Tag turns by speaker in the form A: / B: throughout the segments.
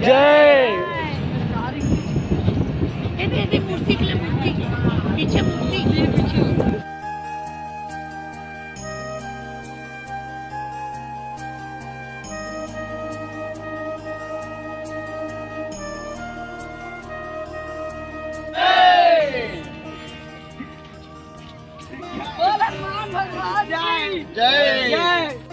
A: जय।
B: मूर्ति के लिए मूर्ति पीछे मूर्ति
A: जय जय।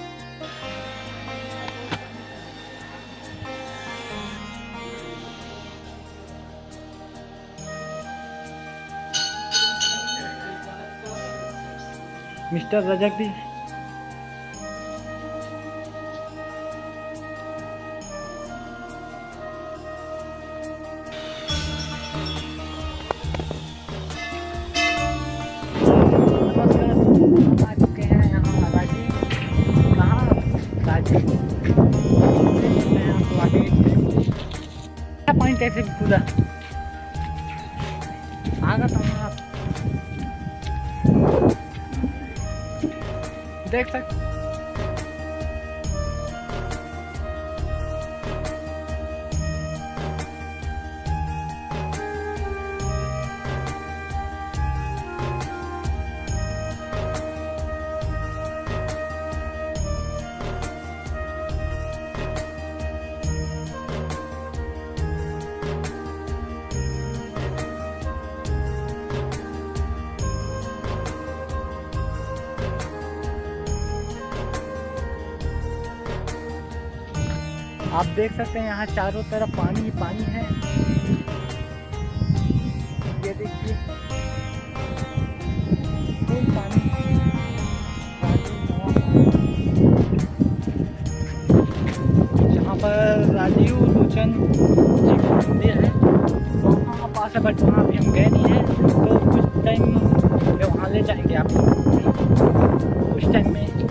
A: मिस्टर रजक जी, आ चुके हैं यहाँ राजी। कहाँ राजी? मैं आपको आगे पॉइंट ऐसे पूरा आगा था आप देख सकते। आप देख सकते हैं यहाँ चारों तरफ पानी ही पानी है। ये देखिए फुल पानी। जहाँ पर राजीव लोचन जी का मंदिर है वहाँ पास है, बट वहाँ भी हम गए नहीं हैं, तो कुछ टाइम में वहाँ ले जाएंगे आपको। कुछ टाइम में